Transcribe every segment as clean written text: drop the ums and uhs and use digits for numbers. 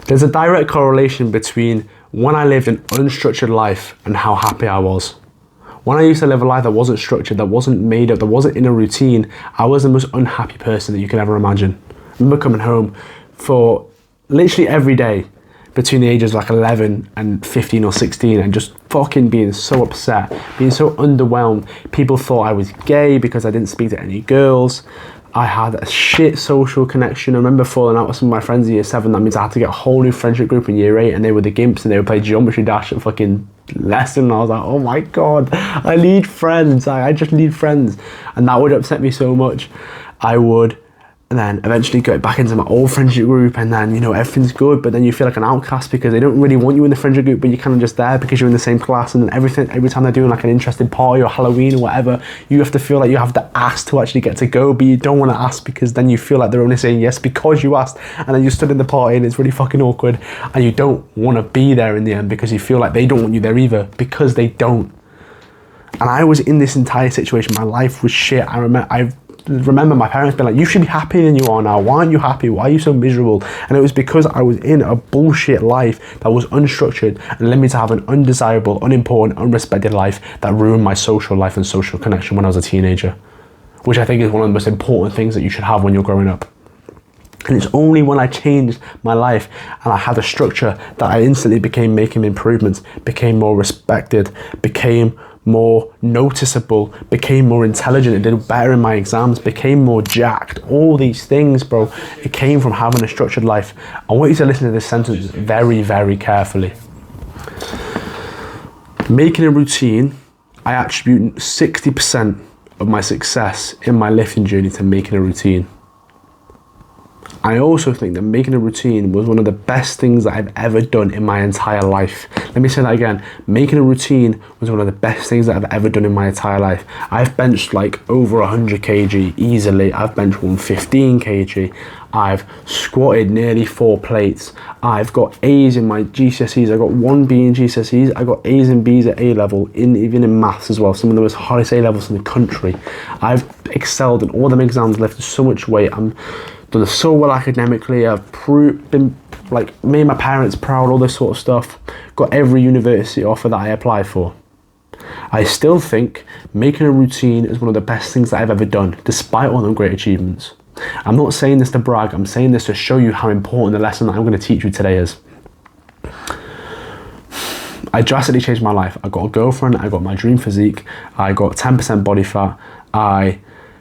There's a direct correlation between when I lived an unstructured life and how happy I was. When I used to live a life that wasn't structured, that wasn't made up, that wasn't in a routine, I was the most unhappy person that you can ever imagine. I remember coming home for literally every day between the ages of like 11 and 15 or 16 and just fucking being so upset, being so underwhelmed. People thought I was gay because I didn't speak to any girls. I had a shit social connection. I remember falling out with some of my friends in year 7. That means I had to get a whole new friendship group in year 8, and they were the Gimps and they would play Geometry Dash at fucking lesson. And I was like, oh my God, I need friends. I just need friends. And that would upset me so much. I would then eventually go back into my old friendship group, and then, you know, everything's good, but then you feel like an outcast because they don't really want you in the friendship group, but you're kind of just there because you're in the same class. And then every time they're doing like an interesting party or Halloween or whatever, you have to feel like you have to ask to actually get to go, but you don't want to ask because then you feel like they're only saying yes because you asked, and then you stood in the party and it's really fucking awkward, and you don't want to be there in the end because you feel like they don't want you there either because they don't. And I was in this entire situation. My life was shit. I remember my parents being like, you should be happier than you are now. Why aren't you happy? Why are you so miserable? And it was because I was in a bullshit life that was unstructured and led me to have an undesirable, unimportant, unrespected life that ruined my social life and social connection when I was a teenager, which I think is one of the most important things that you should have when you're growing up. And it's only when I changed my life and I had a structure that I instantly became making improvements, became more respected, became more noticeable, became more intelligent, did better in my exams, became more jacked. All these things, bro, it came from having a structured life. I want you to listen to this sentence very, very carefully. Making a routine, I attribute 60% of my success in my lifting journey to making a routine. I also think that making a routine was one of the best things that I've ever done in my entire life. Let me say that again. Making a routine was one of the best things that I've ever done in my entire life. I've benched like over 100 kg easily. I've benched 115 kg. I've squatted nearly 4 plates. I've got A's in my GCSEs. I got 1B in GCSEs. I got A's and B's at A level, even in maths as well. Some of the most hardest A levels in the country. I've excelled in all them exams, lifted so much weight. I'm done so well academically. I've been like made my parents proud, all this sort of stuff. Got every university offer that I applied for. I still think making a routine is one of the best things that I've ever done, despite all them great achievements. I'm not saying this to brag, I'm saying this to show you how important the lesson that I'm going to teach you today is. I drastically changed my life. I got a girlfriend, I got my dream physique, I got 10% body fat, I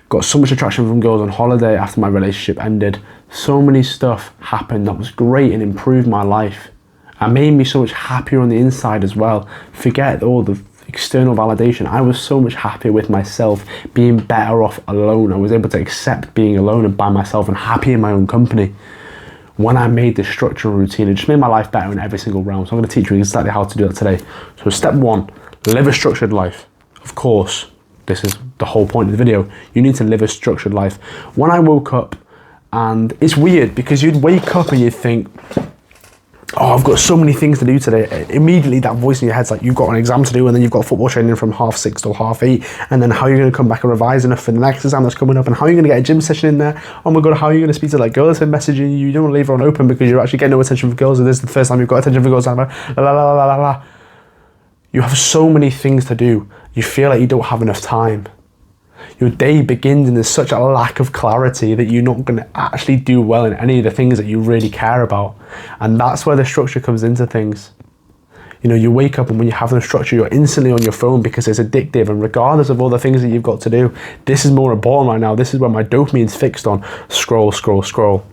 got so much attraction from girls on holiday after my relationship ended. So many stuff happened that was great and improved my life. It made me so much happier on the inside as well. Forget all the external validation. I was so much happier with myself, being better off alone. I was able to accept being alone and by myself and happy in my own company. When I made this structural routine, it just made my life better in every single realm. So I'm going to teach you exactly how to do that today. So step 1, live a structured life. Of course, this is the whole point of the video. You need to live a structured life. When I woke up, and it's weird because you'd wake up and you'd think, oh, I've got so many things to do today. Immediately that voice in your head's like, you've got an exam to do, and then you've got football training from 6:30 till 8:30, and then how are you going to come back and revise enough for the next exam that's coming up, and how are you going to get a gym session in there? Oh my God, how are you going to speak to that girl that's been messaging you? You don't want to leave her on open because you're actually getting no attention from girls, and this is the first time you've got attention from girls. You have so many things to do. You feel like you don't have enough time. Your day begins and there's such a lack of clarity that you're not going to actually do well in any of the things that you really care about. And that's where the structure comes into things. You know, you wake up and when you have no structure, you're instantly on your phone because it's addictive, and regardless of all the things that you've got to do, this is more important right now. This is where my dopamine's fixed on. Scroll, scroll, scroll.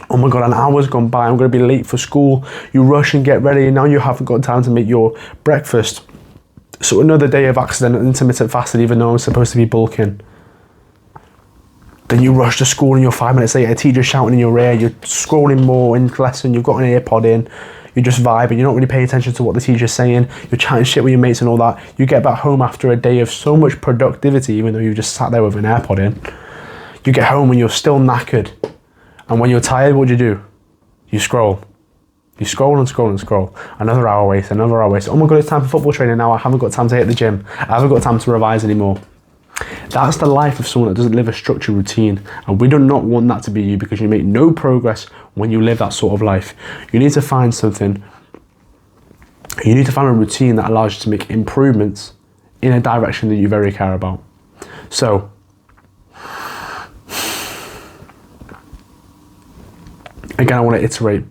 Oh my God, an hour's gone by, I'm going to be late for school. You rush and get ready and now you haven't got time to make your breakfast. So another day of accidental intermittent fasting even though I'm supposed to be bulking. Then you rush to school and you're 5 minutes late, a teacher's shouting in your ear, you're scrolling more in lesson, you've got an earpod in, you're just vibing, you're not really paying attention to what the teacher's saying, you're chatting shit with your mates and all that. You get back home after a day of so much productivity even though you've just sat there with an AirPod in. You get home and you're still knackered. And when you're tired, what do? You scroll. You scroll and scroll and scroll. Another hour waste, another hour waste. Oh my God, it's time for football training now. I haven't got time to hit the gym. I haven't got time to revise anymore. That's the life of someone that doesn't live a structured routine. And we do not want that to be you, because you make no progress when you live that sort of life. You need to find something. You need to find a routine that allows you to make improvements in a direction that you very care about. So, again, I want to iterate.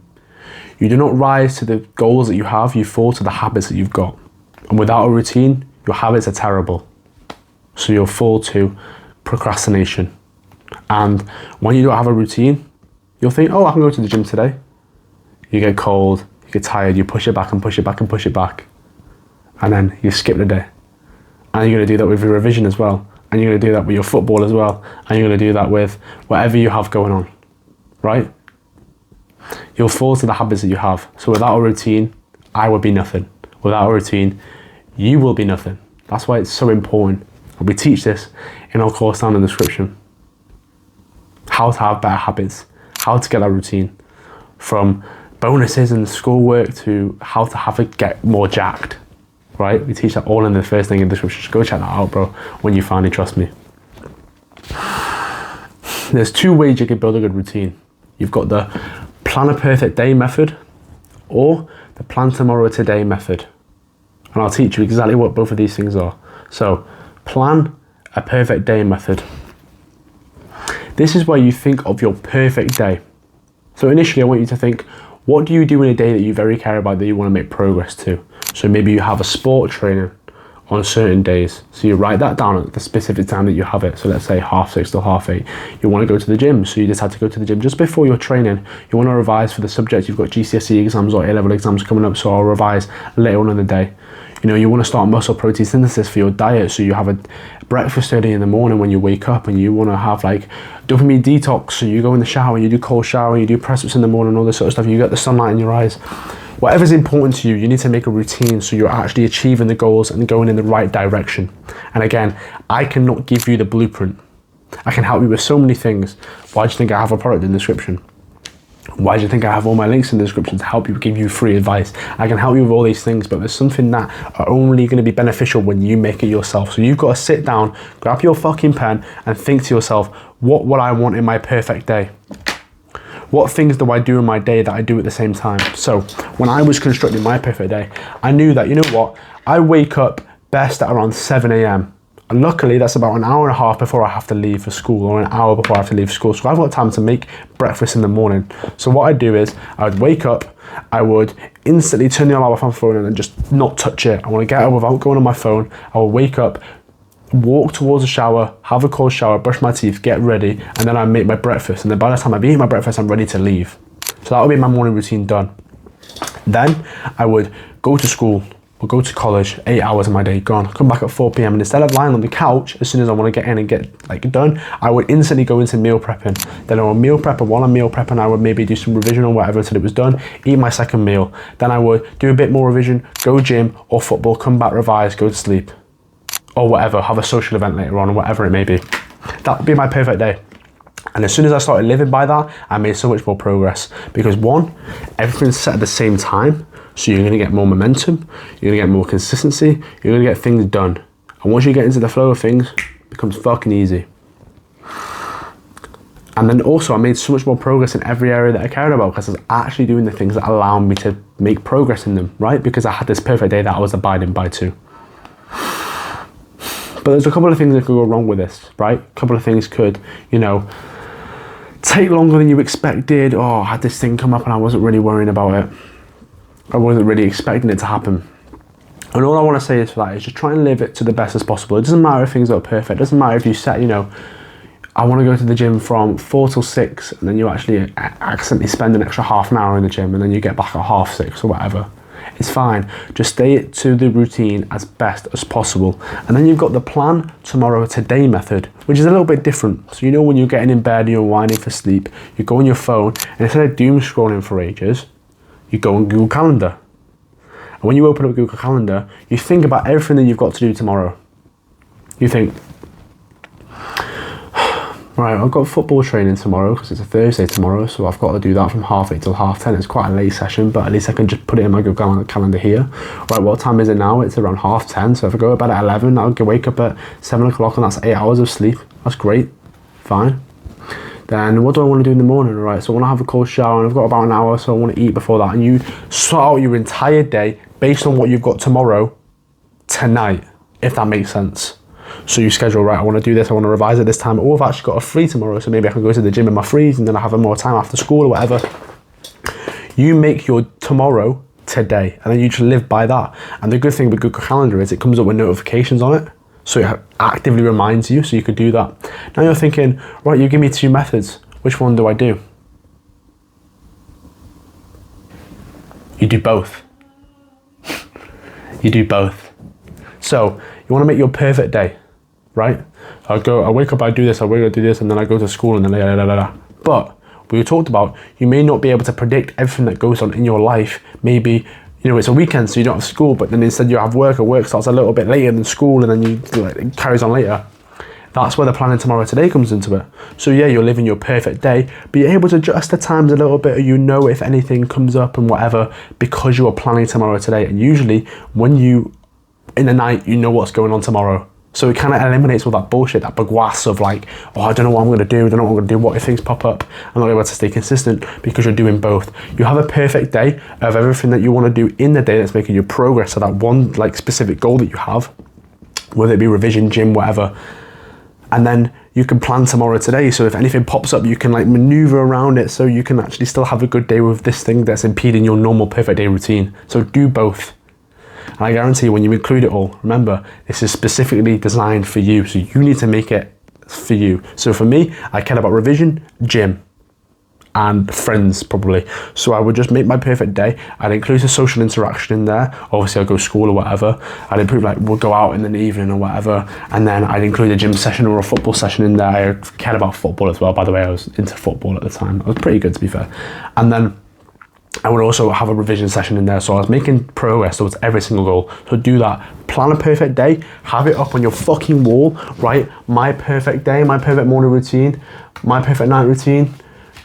You do not rise to the goals that you have, you fall to the habits that you've got. And without a routine, your habits are terrible. So you'll fall to procrastination. And when you don't have a routine, you'll think, oh, I can go to the gym today. You get cold, you get tired, you push it back and push it back and push it back. And then you skip the day. And you're going to do that with your revision as well. And you're going to do that with your football as well. And you're going to do that with whatever you have going on, right? You'll fall to the habits that you have. So without a routine, I would be nothing. Without a routine, you will be nothing. That's why it's so important. And we teach this in our course down in the description. How to have better habits, how to get that routine, from bonuses and schoolwork to how to have it get more jacked, right? We teach that all in the first thing in the description. Just go check that out, bro, when you finally trust me. There's two ways you can build a good routine. You've got the plan a perfect day method or the plan tomorrow today method. And I'll teach you exactly what both of these things are. So, plan a perfect day method. This is where you think of your perfect day. So initially I want you to think, what do you do in a day that you very care about, that you want to make progress to? So maybe you have a sport training on certain days. So you write that down at the specific time that you have it. So let's say 6:30 till 8:30. You want to go to the gym. So you decide to go to the gym just before your training. You want to revise for the subject. You've got GCSE exams or A-level exams coming up. So I'll revise later on in the day. You know, you want to start muscle protein synthesis for your diet. So you have a breakfast early in the morning when you wake up, and you want to have like dopamine detox. So you go in the shower, you do cold shower, you do press-ups in the morning, all this sort of stuff. You get the sunlight in your eyes. Whatever's important to you, you need to make a routine so you're actually achieving the goals and going in the right direction. And again, I cannot give you the blueprint. I can help you with so many things. Why do you think I have a product in the description? Why do you think I have all my links in the description to help you, give you free advice? I can help you with all these things, but there's something that are only going to be beneficial when you make it yourself. So you've got to sit down, grab your fucking pen and think to yourself, what would I want in my perfect day? What things do I do in my day that I do at the same time? So when I was constructing my perfect day, I knew that, you know what? I wake up best at around 7 a.m. And luckily, that's about an hour and a half before I have to leave for school, or an hour before I have to leave school. So I've got time to make breakfast in the morning. So what I'd do is, I would wake up, I would instantly turn the alarm off on my phone and then just not touch it. I want to get up without going on my phone. I will wake up, walk towards the shower, have a cold shower, brush my teeth, get ready, and then I make my breakfast. And then by the time I've eaten my breakfast, I'm ready to leave. So that would be my morning routine done. Then I would go to school, or go to college, 8 hours of my day gone, come back at 4 p.m. and instead of lying on the couch, as soon as I want to get in and get like done, I would instantly go into meal prepping. Then I would meal prep, and while I'm meal prepping, I would maybe do some revision or whatever until it was done, eat my second meal. Then I would do a bit more revision, go gym or football, come back, revise, go to sleep, or whatever, have a social event later on, or whatever it may be. That would be my perfect day. And as soon as I started living by that, I made so much more progress. Because one, everything's set at the same time. So you're going to get more momentum, you're going to get more consistency, you're going to get things done. And once you get into the flow of things, it becomes fucking easy. And then also I made so much more progress in every area that I cared about, because I was actually doing the things that allow me to make progress in them, right? Because I had this perfect day that I was abiding by too. But there's a couple of things that could go wrong with this, right? A couple of things could, you know, take longer than you expected. Oh, I had this thing come up and I wasn't really worrying about it. I wasn't really expecting it to happen. And all I want to say is for that is just try and live it to the best as possible. It doesn't matter if things are perfect. It doesn't matter if you set, you know, I want to go to the gym from 4 till 6, and then you actually accidentally spend an extra half an hour in the gym, and then you get back at 6:30 or whatever. It's fine. Just stay to the routine as best as possible. And then you've got the plan tomorrow today method, which is a little bit different. So you know, when you're getting in bed and you're whining for sleep, you go on your phone, and instead of doom scrolling for ages, you go on Google Calendar. And when you open up Google Calendar, you think about everything that you've got to do tomorrow. You think, Right, I've got football training tomorrow because it's a Thursday tomorrow, so I've got to do that from 8:30 till 10:30. It's quite a late session, but at least I can just put it in my Google calendar here. Right, what time is it now? It's around 10:30, so if I go to bed at 11, I'll wake up at 7 o'clock, and that's 8 hours of sleep. That's great. Fine. Then what do I want to do in the morning? Right, so I want to have a cold shower, and I've got about an hour, so I want to eat before that. And you sort out your entire day based on what you've got tomorrow, tonight, if that makes sense. So you schedule, right, I want to do this, I want to revise at this time, or I've actually got a free tomorrow, so maybe I can go to the gym in my frees and then I have more time after school or whatever. You make your tomorrow today, and then you just live by that. And the good thing with Google Calendar is it comes up with notifications on it, so it actively reminds you, so you could do that. Now you're thinking, right, you give me 2 methods, which one do I do? You do both. You do both. So you want to make your perfect day, right? I wake up, I do this, I wake up, I do this, and then I go to school, and then la la la la. But we talked about, you may not be able to predict everything that goes on in your life. Maybe, you know, it's a weekend, so you don't have school, but then instead you have work, or work starts a little bit later than school, and then it carries on later. That's where the planning tomorrow today comes into it. So yeah, you're living your perfect day, but you're able to adjust the times a little bit, or you know if anything comes up and whatever, because you are planning tomorrow today. And usually when you, in the night, you know what's going on tomorrow. So it kind of eliminates all that bullshit, that bagwass of like, oh, I don't know what I'm going to do, I don't know what I'm going to do, what if things pop up? I'm not able to stay consistent, because you're doing both. You have a perfect day of everything that you want to do in the day that's making you progress to that one like specific goal that you have, whether it be revision, gym, whatever. And then you can plan tomorrow today, so if anything pops up, you can like maneuver around it, so you can actually still have a good day with this thing that's impeding your normal perfect day routine. So do both. And I guarantee when you include it all, remember, this is specifically designed for you, so you need to make it for you. So for me, I care about revision, gym, and friends probably. So I would just make my perfect day. I'd include a social interaction in there. Obviously I'd go to school or whatever. I'd improve, like we'll go out in the evening or whatever. And then I'd include a gym session or a football session in there. I cared about football as well, by the way. I was into football at the time. I was pretty good, to be fair. And then I would also have a revision session in there, so I was making progress towards every single goal. So do that. Plan a perfect day, have it up on your fucking wall, right? My perfect day, my perfect morning routine, my perfect night routine,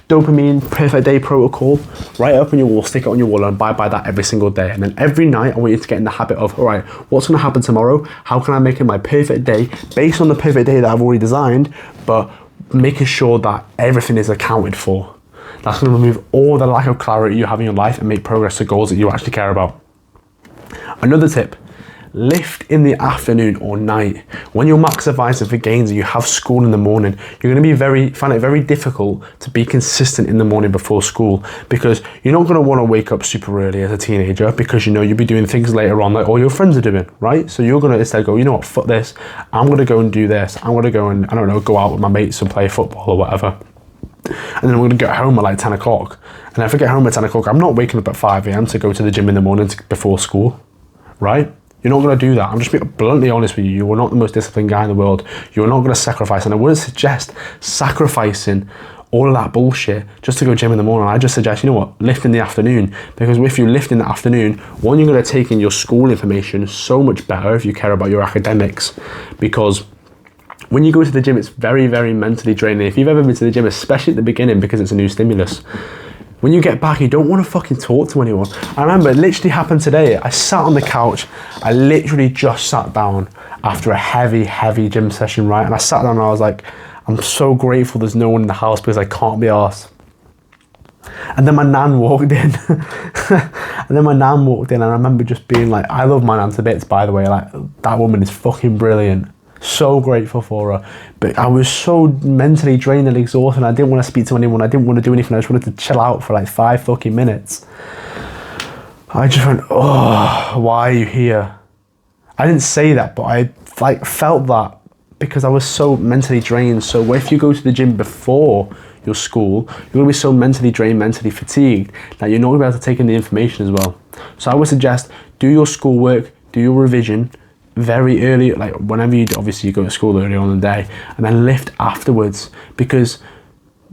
dopamine, perfect day protocol, write it up on your wall, stick it on your wall, and abide by that every single day. And then every night, I want you to get in the habit of, all right, what's going to happen tomorrow? How can I make it my perfect day based on the perfect day that I've already designed, but making sure that everything is accounted for. That's going to remove all the lack of clarity you have in your life and make progress to goals that you actually care about. Another tip, lift in the afternoon or night. When you're maximizing for gains and you have school in the morning, you're going to find it very difficult to be consistent in the morning before school, because you're not going to want to wake up super early as a teenager, because you know you'll be doing things later on that all your friends are doing, right? So you're going to instead go, you know what, fuck this, I'm going to go and do this. I'm going to go and, I don't know, go out with my mates and play football or whatever. And then we're going to get home at like 10 o'clock. And if I get home at 10 o'clock, I'm not waking up at 5 a.m. to go to the gym in the morning before school, right? You're not going to do that. I'm just being bluntly honest with you. You are not the most disciplined guy in the world. You're not going to sacrifice. And I wouldn't suggest sacrificing all of that bullshit just to go gym in the morning. I just suggest, you know what, lift in the afternoon. Because if you lift in the afternoon, one, you're going to take in your school information so much better if you care about your academics. Because when you go to the gym, it's very, very mentally draining. If you've ever been to the gym, especially at the beginning, because it's a new stimulus, when you get back, you don't want to fucking talk to anyone. I remember it literally happened today. I sat on the couch. I literally just sat down after a heavy, heavy gym session, right? And I sat down and I was like, I'm so grateful there's no one in the house because I can't be arsed. And then my nan walked in. And I remember just being like, I love my nan to bits, by the way. Like, that woman is fucking brilliant. So grateful for her, but I was so mentally drained and exhausted. I didn't want to speak to anyone. I didn't want to do anything. I just wanted to chill out for like 5 fucking minutes. I just went, oh, why are you here? I didn't say that, but I like felt that because I was so mentally drained. So if you go to the gym before your school, you're going to be so mentally drained, mentally fatigued, that you're not going to be able to take in the information as well. So I would suggest do your schoolwork, do your revision very early, like whenever you obviously you go to school early on in the day, and then lift afterwards, because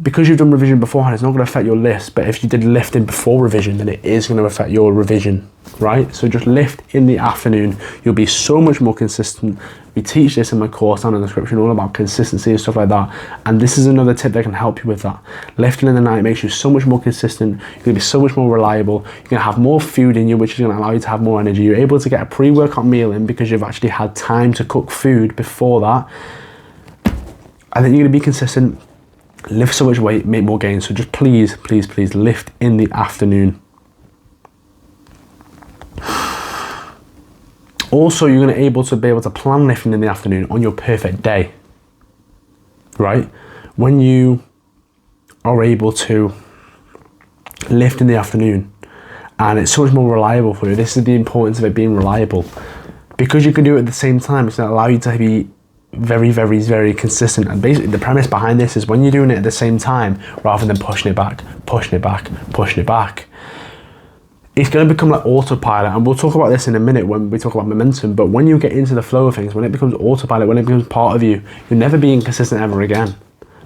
you've done revision beforehand, it's not going to affect your list. But if you did lifting before revision, then it is going to affect your revision. right? So just lift in the afternoon. You'll be so much more consistent. We teach this in my course down in the description, all about consistency and stuff like that. And this is another tip that can help you with that. Lifting in the night makes you so much more consistent. You're gonna be so much more reliable. You're gonna have more food in you, which is gonna allow you to have more energy. You're able to get a pre-workout meal in because you've actually had time to cook food before that. And then you're gonna be consistent, lift so much weight, make more gains. So just please, please, please lift in the afternoon. Also, you're going to be able to plan lifting in the afternoon on your perfect day, right? When you are able to lift in the afternoon, and it's so much more reliable for you. This is the importance of it being reliable, because you can do it at the same time. It's going to allow you to be very, very, very consistent. And basically, the premise behind this is when you're doing it at the same time, rather than pushing it back, it's going to become like autopilot. And we'll talk about this in a minute when we talk about momentum. But when you get into the flow of things, when it becomes autopilot, when it becomes part of you, you'll never be inconsistent ever again,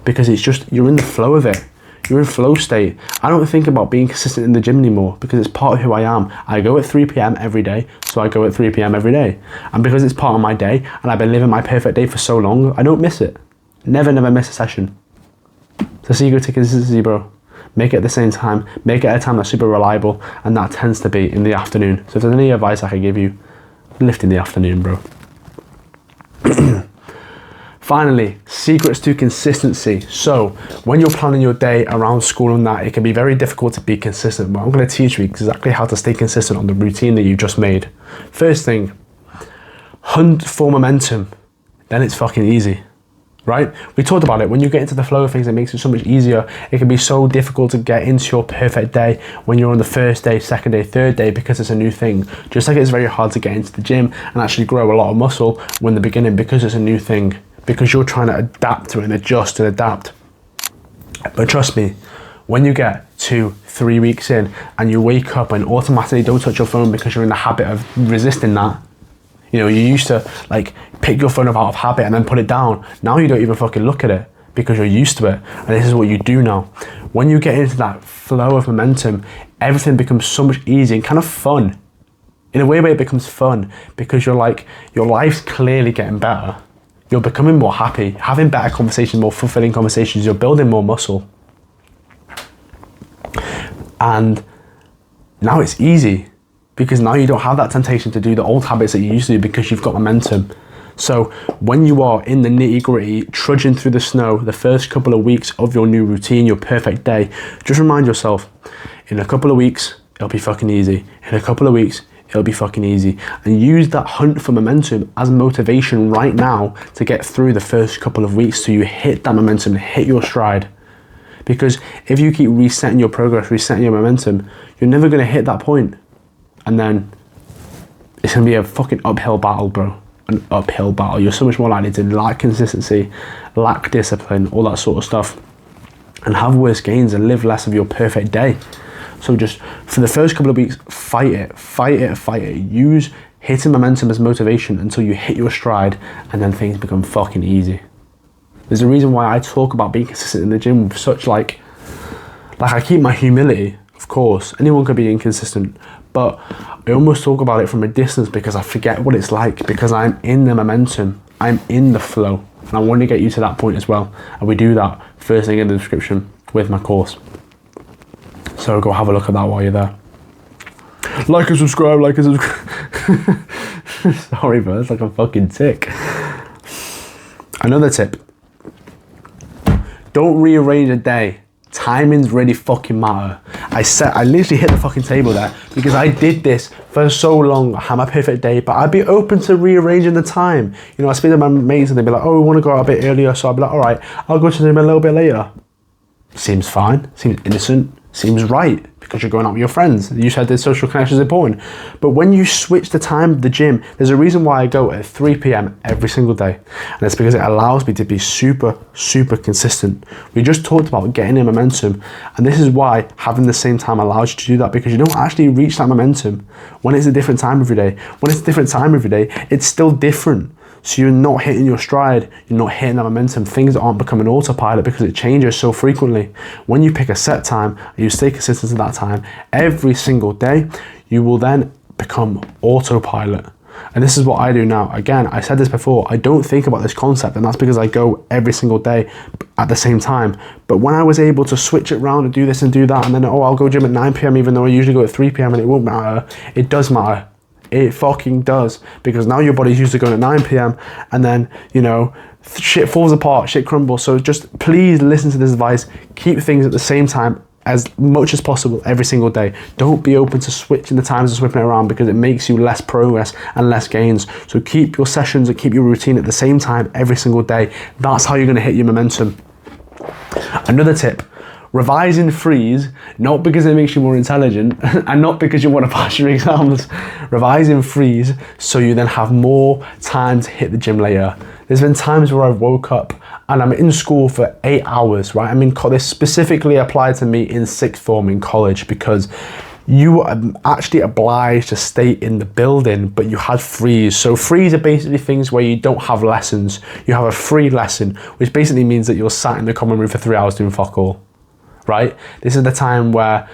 because it's just, you're in the flow of it. You're in flow state. I don't think about being consistent in the gym anymore, because it's part of who I am. I go at 3 p.m. every day, so I go at 3 p.m. every day. And because it's part of my day, and I've been living my perfect day for so long, I don't miss it. Never miss a session. It's the secret to consistency, bro. Make it at the same time, make it at a time that's super reliable, and that tends to be in the afternoon. So if there's any advice I could give you, lift in the afternoon, bro. Finally, secrets to consistency. So when you're planning your day around school and that, it can be very difficult to be consistent, but I'm going to teach you exactly how to stay consistent on the routine that you just made. First thing, hunt for momentum, then it's fucking easy. Right? We talked about it. When you get into the flow of things, it makes it so much easier. It can be so difficult to get into your perfect day when you're on the first day, second day, third day, because it's a new thing. Just like it's very hard to get into the gym and actually grow a lot of muscle when the beginning, because it's a new thing, because you're trying to adapt to it and adjust and adapt. But trust me, when you get 2-3 weeks in and you wake up and automatically don't touch your phone because you're in the habit of resisting that. You know, you used to like pick your phone up out of habit and then put it down. Now you don't even fucking look at it because you're used to it. And this is what you do now. When you get into that flow of momentum, everything becomes so much easier and kind of fun. In a way where it becomes fun, because you're like, your life's clearly getting better. You're becoming more happy, having better conversations, more fulfilling conversations. You're building more muscle. And now it's easy, because now you don't have that temptation to do the old habits that you used to do, because you've got momentum. So when you are in the nitty-gritty, trudging through the snow, the first couple of weeks of your new routine, your perfect day, just remind yourself, in a couple of weeks, it'll be fucking easy. In a couple of weeks, it'll be fucking easy. And use that hunt for momentum as motivation right now to get through the first couple of weeks so you hit that momentum, hit your stride. Because if you keep resetting your progress, resetting your momentum, you're never going to hit that point. And then it's going to be a fucking uphill battle, bro. An uphill battle. You're so much more likely to lack consistency, lack discipline, all that sort of stuff, and have worse gains and live less of your perfect day. So just for the first couple of weeks, fight it. Use hitting momentum as motivation until you hit your stride, and then things become fucking easy. There's a reason why I talk about being consistent in the gym with such like I keep my humility. Of course, anyone could be inconsistent, but I almost talk about it from a distance because I forget what it's like, because I'm in the momentum, I'm in the flow, and I want to get you to that point as well. And we do that first thing in the description with my course. So go have a look at that while you're there. Like and subscribe, Sorry, bro, it's like a fucking tick. Another tip. Don't rearrange a day. Timings really fucking matter. I literally hit the fucking table there, because I did this for so long. I had my perfect day, but I'd be open to rearranging the time. You know, I speak to my mates and they'd be like, oh, we want to go out a bit earlier. So I'd be like, all right, I'll go to the gym a little bit later. Seems fine, seems innocent, seems right, because you're going out with your friends. You said the social connection is important. But when you switch the time of the gym, there's a reason why I go at 3 p.m. every single day. And it's because it allows me to be super, super consistent. We just talked about getting in momentum. And this is why having the same time allows you to do that, because you don't actually reach that momentum when it's a different time every day. When it's a different time every day, it's still different. So you're not hitting your stride, you're not hitting that momentum, things aren't becoming autopilot because it changes so frequently. When you pick a set time and you stay consistent to that time every single day, you will then become autopilot. And this is what I do now. Again, I said this before, I don't think about this concept, and that's because I go every single day at the same time. But when I was able to switch it around and do this and do that, and then, I'll go gym at 9 p.m. even though I usually go at 3 p.m. and it won't matter. It does matter. It fucking does. Because now your body's used to going at 9 p.m. and then, shit falls apart, shit crumbles. So just please listen to this advice. Keep things at the same time as much as possible every single day. Don't be open to switching the times and switching it around, because it makes you less progress and less gains. So keep your sessions and keep your routine at the same time every single day. That's how you're going to hit your momentum. Another tip: revise in freeze, not because it makes you more intelligent and not because you want to pass your exams. Revise in freeze so you then have more time to hit the gym later. There's been times where I've woke up and I'm in school for 8 hours, right? I mean, this specifically applied to me in sixth form in college, because you are actually obliged to stay in the building, but you had freeze. So freeze are basically things where you don't have lessons. You have a free lesson, which basically means that you're sat in the common room for 3 hours doing fuck all, right? This is the time where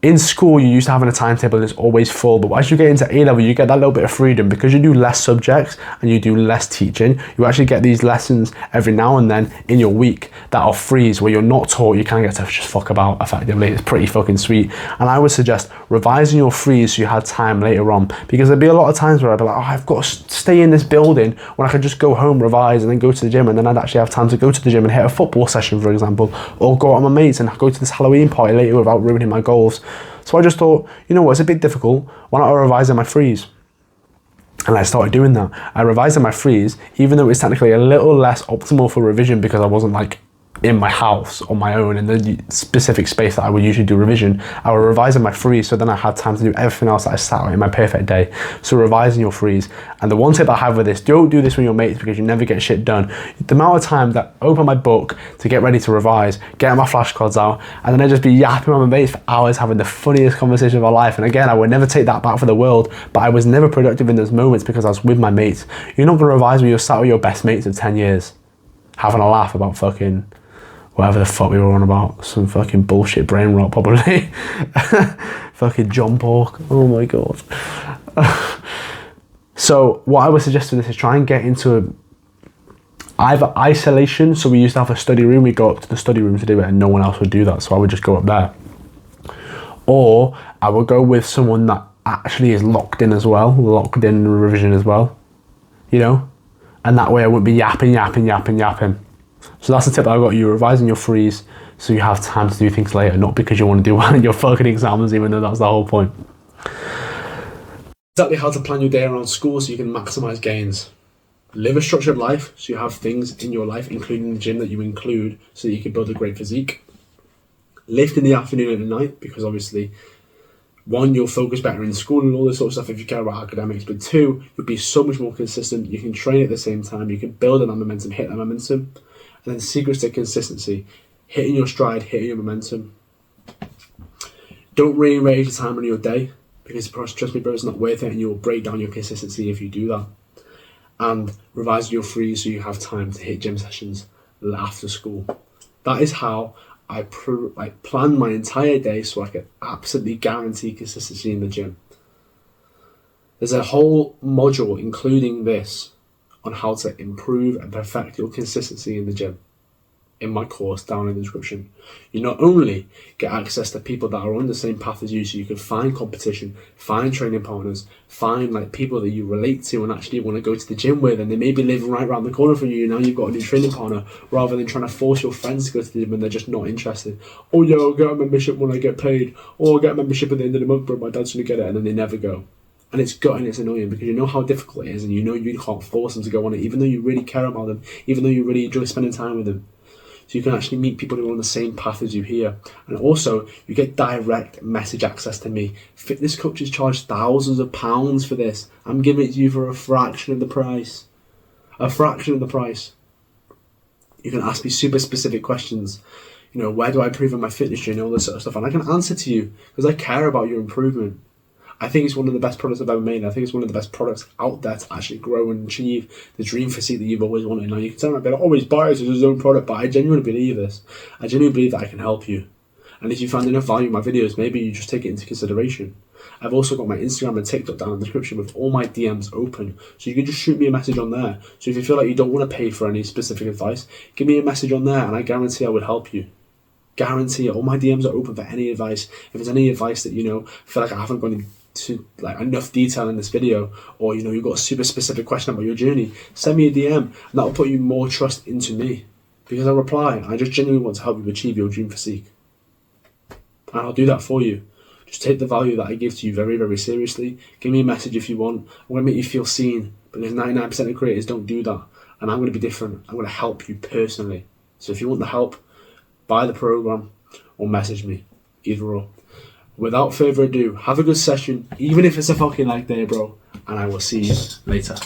in school you used to having a timetable and it's always full, but as you get into A-level, you get that little bit of freedom because you do less subjects and you do less teaching. You actually get these lessons every now and then in your week that are freeze, where you're not taught, you kind of get to just fuck about effectively. It's pretty fucking sweet. And I would suggest revising your freeze so you had time later on, because there'd be a lot of times where I'd be like, I've got to stay in this building when I could just go home, revise, and then go to the gym, and then I'd actually have time to go to the gym and hit a football session, for example, or go out with my mates and go to this Halloween party later without ruining my goals. So I just thought, it's a bit difficult. Why not revise in my freeze? And I started doing that. I revised in my freeze, even though it was technically a little less optimal for revision because I wasn't in my house on my own in the specific space that I would usually do revision. I would revise in my freeze, so then I had time to do everything else that I sat out in my perfect day. So revise in your freeze. And the one tip I have with this: don't do this with your mates, because you never get shit done. The amount of time that I open my book to get ready to revise, get my flashcards out, and then I just be yapping with my mates for hours, having the funniest conversation of my life. And again, I would never take that back for the world, but I was never productive in those moments because I was with my mates. You're not going to revise when you're sat with your best mates of 10 years, having a laugh about fucking whatever the fuck we were on about. Some fucking bullshit brain rot, probably. Fucking John Pork. Oh my God. So what I would suggest for this is try and get into either isolation. So we used to have a study room. We'd go up to the study room to do it, and no one else would do that. So I would just go up there. Or I would go with someone that actually is locked in as well, locked in revision as well, And that way I wouldn't be yapping. So that's the tip that I got you: revising your freeze so you have time to do things later, not because you want to do well in your fucking exams, even though that's the whole point. Exactly how to plan your day around school so you can maximize gains. Live a structured life so you have things in your life, including the gym, that you include so that you can build a great physique. Lift in the afternoon and at night, because obviously, one, you'll focus better in school and all this sort of stuff if you care about academics, but two, you'll be so much more consistent. You can train at the same time, you can build on that momentum, hit that momentum. And then secrets to consistency: hitting your stride, hitting your momentum. Don't rearrange the time on your day, because trust me, bro, it's not worth it, and you'll break down your consistency if you do that. And revise your freeze so you have time to hit gym sessions after school. That is how I plan my entire day so I can absolutely guarantee consistency in the gym. There's a whole module including this on how to improve and perfect your consistency in the gym in my course down in the description. You not only get access to people that are on the same path as you, so you can find competition, find training partners, find people that you relate to and actually want to go to the gym with, and they may be living right around the corner from you. Now you've got a new training partner, rather than trying to force your friends to go to the gym and they're just not interested. Oh yeah, I'll get a membership when I get paid, or I'll get a membership at the end of the month, but my dad's going to get it, and then they never go. And it's gutting, it's annoying, because you know how difficult it is, and you know you can't force them to go on it, even though you really care about them, even though you really enjoy spending time with them. So you can actually meet people who are on the same path as you here. And also, you get direct message access to me. Fitness coaches charge thousands of pounds for this. I'm giving it to you for a fraction of the price. A fraction of the price. You can ask me super specific questions. Where do I improve on my fitness journey, all this sort of stuff. And I can answer to you, because I care about your improvement. I think it's one of the best products I've ever made. I think it's one of the best products out there to actually grow and achieve the dream physique that you've always wanted. Now, you can tell me, always buys his own product, but I genuinely believe this. I genuinely believe that I can help you. And if you find enough value in my videos, maybe you just take it into consideration. I've also got my Instagram and TikTok down in the description with all my DMs open. So you can just shoot me a message on there. So if you feel like you don't want to pay for any specific advice, give me a message on there and I guarantee I would help you. Guarantee it. All my DMs are open for any advice. If there's any advice that, feel like I haven't gone into like enough detail in this video, or you've got a super specific question about your journey, send me a DM and that'll put you more trust into me. Because I'll reply. I just genuinely want to help you achieve your dream physique. And I'll do that for you. Just take the value that I give to you very, very seriously. Give me a message if you want. I'm going to make you feel seen. Because 99% of creators don't do that. And I'm going to be different. I'm going to help you personally. So if you want the help, buy the program or message me. Either or. Without further ado, have a good session. Even if it's a fucking leg day, bro. And I will see you later.